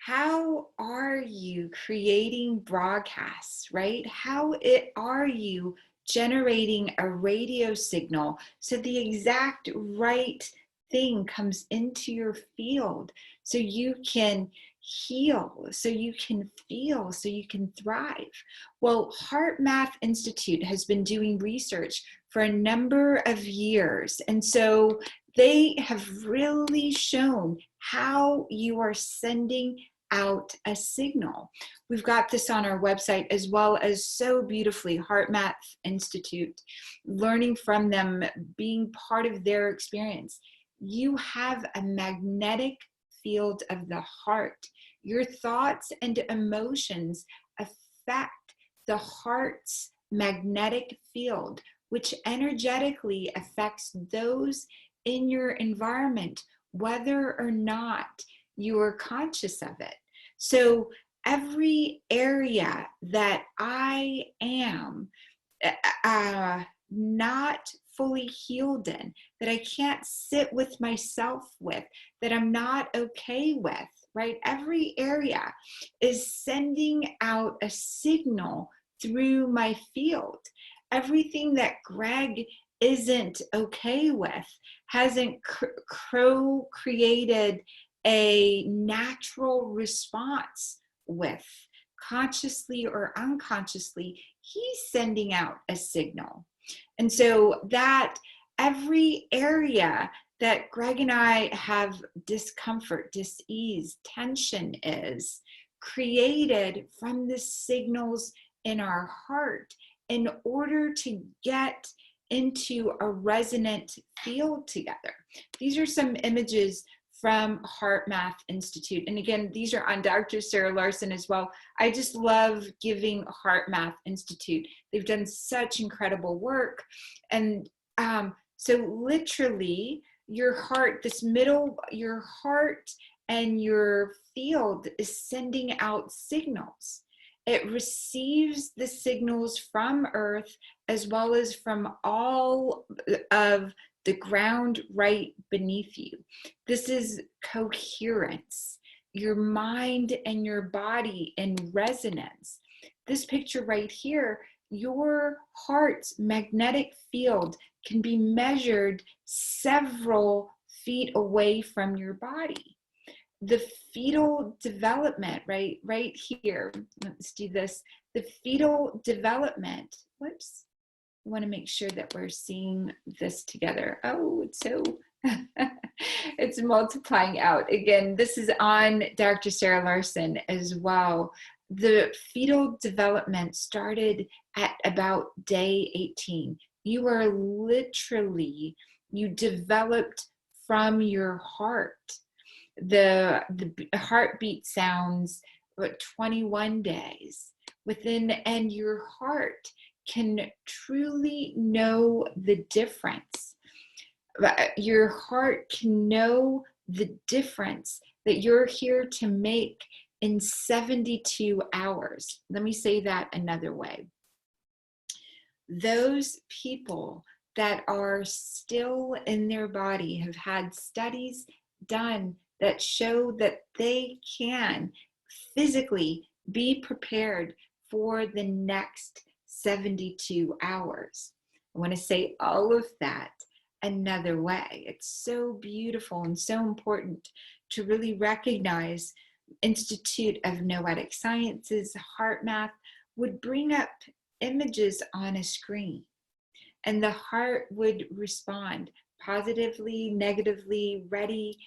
How are you creating broadcasts, right? Are you generating a radio signal so the exact right thing comes into your field so you can heal, so you can feel, so you can thrive? Well, HeartMath Institute has been doing research for a number of years, and so they have really shown how you are sending out a signal. We've got this on our website as well as so beautifully HeartMath Institute, learning from them, being part of their experience. You have a magnetic field of the heart. Your thoughts and emotions affect the heart's magnetic field, which energetically affects those in your environment, whether or not you are conscious of it. So every area that I am not fully healed in, that I can't sit with myself with, that I'm not okay with, right? Every area is sending out a signal through my field. Everything that Greg isn't okay with hasn't created a natural response with, consciously or unconsciously. He's sending out a signal. And so that every area that Greg and I have discomfort, dis-ease, tension is created from the signals in our heart in order to get into a resonant field together. These are some images from HeartMath Institute. And again, these are on Dr. Sarah Larsen as well. I just love giving HeartMath Institute. They've done such incredible work. And so literally your heart, your heart and your field is sending out signals. It receives the signals from Earth as well as from all of the ground right beneath you. This is coherence, your mind and your body in resonance. This picture right here, your heart's magnetic field can be measured several feet away from your body. The fetal development, right here, let's do this. The fetal development, whoops, I want to make sure that we're seeing this together. Oh, it's so, it's multiplying out. Again, this is on Dr. Sarah Larsen as well. The fetal development started at about day 18. You are literally, you developed from your heart. The heartbeat sounds about 21 days within, and your heart can truly know the difference. Your heart can know the difference that you're here to make in 72 hours. Let me say that another way. Those people that are still in their body have had studies done that show that they can physically be prepared for the next 72 hours. I want to say all of that another way. It's so beautiful and so important to really recognize Institute of Noetic Sciences, HeartMath would bring up images on a screen and the heart would respond positively, negatively, ready.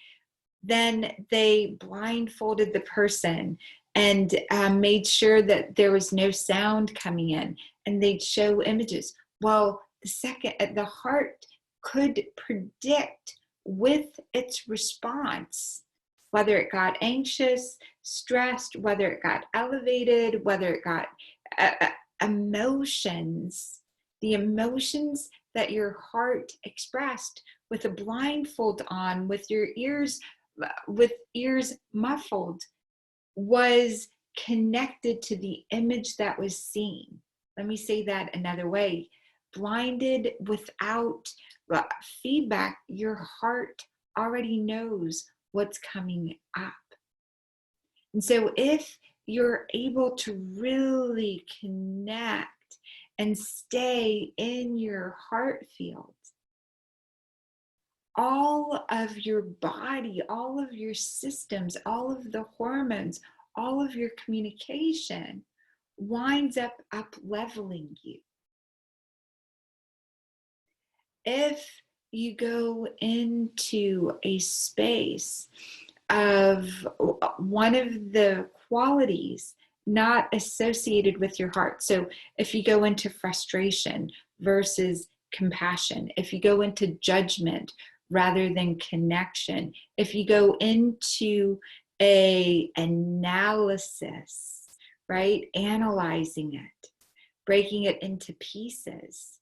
Then they blindfolded the person and made sure that there was no sound coming in, and they'd show images. Well, the heart could predict with its response whether it got anxious, stressed, whether it got elevated, whether it got emotions, the emotions that your heart expressed with a blindfold on, with your ears muffled, was connected to the image that was seen. Let me say that another way. Blinded without feedback, your heart already knows what's coming up. And so if you're able to really connect and stay in your heart field, all of your body, all of your systems, all of the hormones, all of your communication winds up leveling you. If you go into a space of one of the qualities not associated with your heart. So if you go into frustration versus compassion, if you go into judgment rather than connection, if you go into a analysis, right, analyzing it, breaking it into pieces,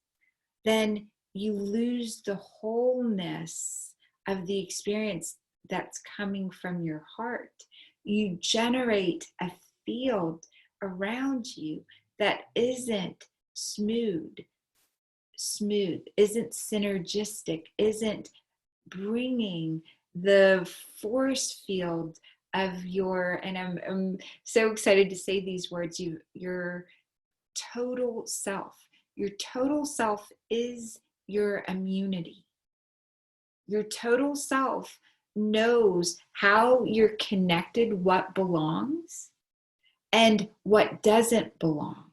then you lose the wholeness of the experience that's coming from your heart. You generate a field around you that isn't smooth, isn't synergistic, isn't bringing the force field of your, and I'm so excited to say these words, your total self. Your total self is your immunity. Your total self knows how you're connected, what belongs, and what doesn't belong.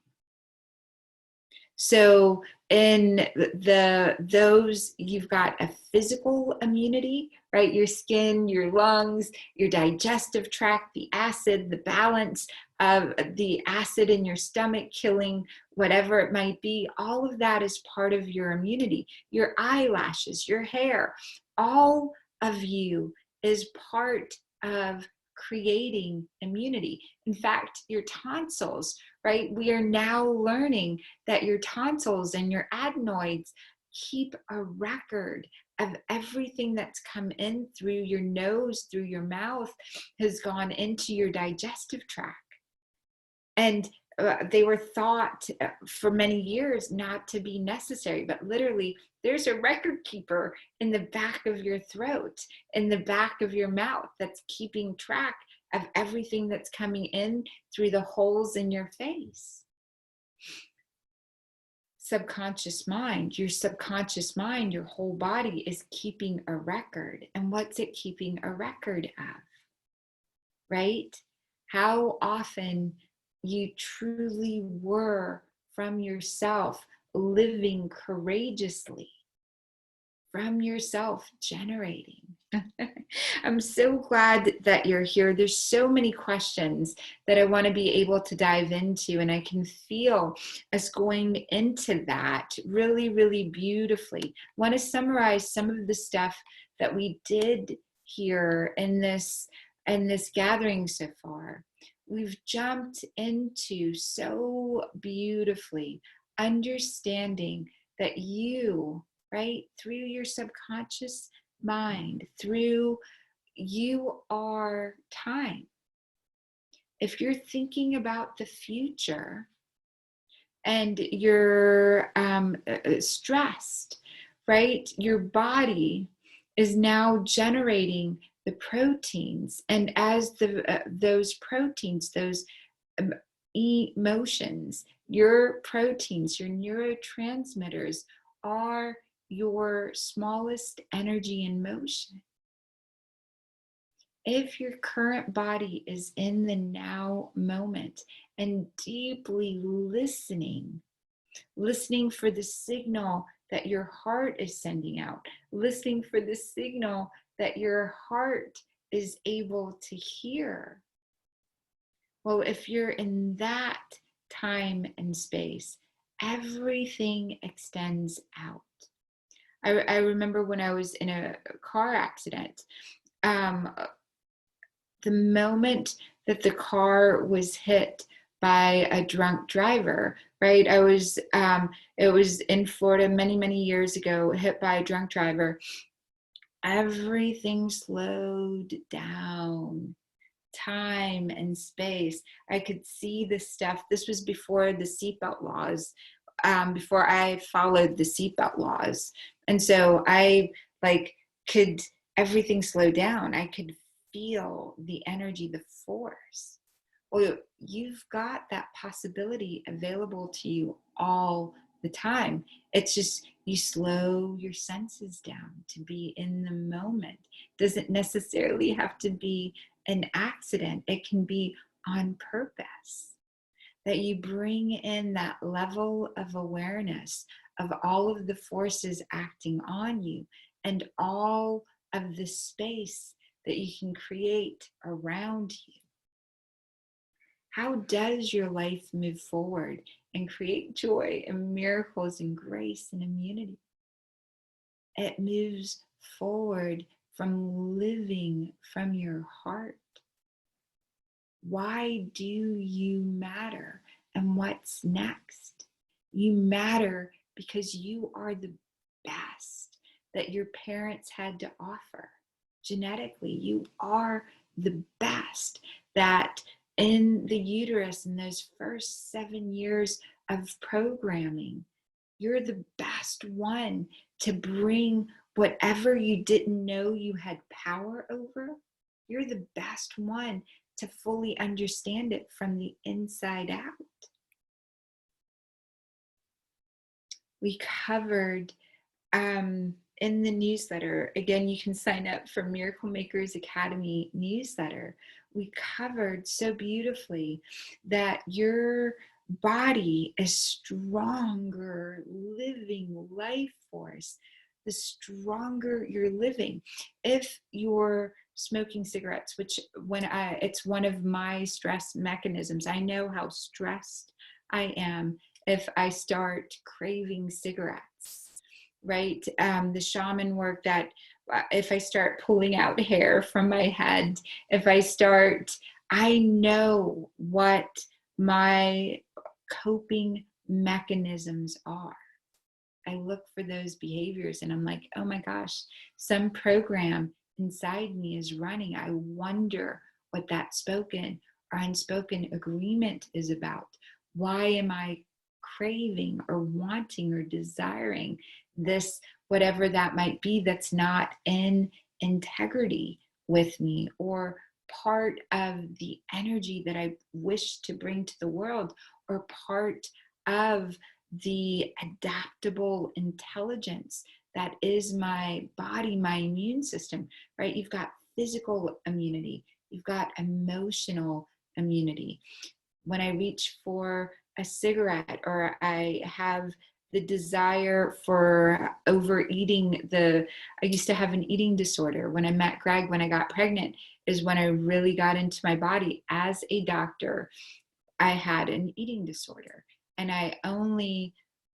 So in those, you've got a physical immunity, right? Your skin, your lungs, your digestive tract, the acid, the balance of the acid in your stomach killing whatever it might be. All of that is part of your immunity. Your eyelashes, your hair, all of you is part of creating immunity. In fact, your tonsils, right? We are now learning that your tonsils and your adenoids keep a record of everything that's come in through your nose, through your mouth, has gone into your digestive tract. And they were thought for many years not to be necessary, but literally there's a record keeper in the back of your throat, in the back of your mouth, that's keeping track of everything that's coming in through the holes in your face. Subconscious mind, your subconscious mind, your whole body is keeping a record. And what's it keeping a record of? Right? How often you truly were from yourself, living courageously, from yourself, generating. I'm so glad that you're here. There's so many questions that I want to be able to dive into, and I can feel us going into that really, really beautifully. I want to summarize some of the stuff that we did here in this gathering so far. We've jumped into so beautifully understanding that you, right, through your subconscious mind, through you are time. If you're thinking about the future and you're stressed, right, your body is now generating the proteins, and as those proteins, those emotions, your proteins, your neurotransmitters are your smallest energy in motion. If your current body is in the now moment and deeply listening for the signal that your heart is sending out, listening for the signal that your heart is able to hear. Well, if you're in that time and space, everything extends out. I remember when I was in a car accident, the moment that the car was hit by a drunk driver, right? It was in Florida many, many years ago, hit by a drunk driver. Everything slowed down. Time and space. I could see the stuff. This was before the seatbelt laws, before I followed the seatbelt laws. And so I could, everything slow down. I could feel the energy, the force. Well, you've got that possibility available to you all the time. It's just you slow your senses down to be in the moment. Doesn't necessarily have to be an accident. It can be on purpose. That you bring in that level of awareness of all of the forces acting on you and all of the space that you can create around you. How does your life move forward and create joy and miracles and grace and immunity? It moves forward from living from your heart. Why do you matter? And what's next? You matter because you are the best that your parents had to offer. Genetically, you are the best that in the uterus, in those first 7 years of programming, you're the best one to bring whatever you didn't know you had power over. You're the best one to fully understand it from the inside out. We covered in the newsletter, again, you can sign up for Miracle Makers Academy newsletter. We covered so beautifully that your body is stronger living life force, the stronger you're living. If you're smoking cigarettes, which it's one of my stress mechanisms, I know how stressed I am if I start craving cigarettes. Right? The shaman work that if I start pulling out hair from my head, I know what my coping mechanisms are. I look for those behaviors and I'm like, oh my gosh, some program inside me is running. I wonder what that spoken or unspoken agreement is about. Why am I craving or wanting or desiring this, whatever that might be, that's not in integrity with me or part of the energy that I wish to bring to the world or part of the adaptable intelligence that is my body, my immune system, right? You've got physical immunity, you've got emotional immunity. When I reach for a cigarette or I have the desire for overeating, I used to have an eating disorder. When I met Greg, when I got pregnant, is when I really got into my body. As a doctor, I had an eating disorder and I only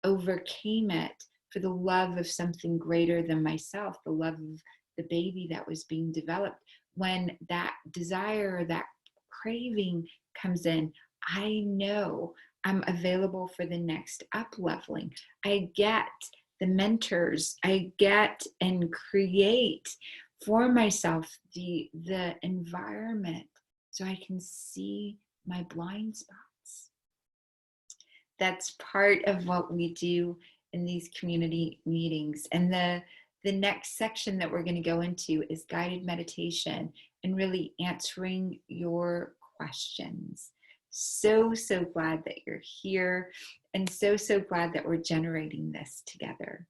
overcame it for the love of something greater than myself, the love of the baby that was being developed. When that desire or that craving comes in, I know I'm available for the next up leveling. I get the mentors, I get and create for myself the environment so I can see my blind spots. That's part of what we do in these community meetings. And the next section that we're going to go into is guided meditation and really answering your questions. So glad that you're here and so glad that we're generating this together.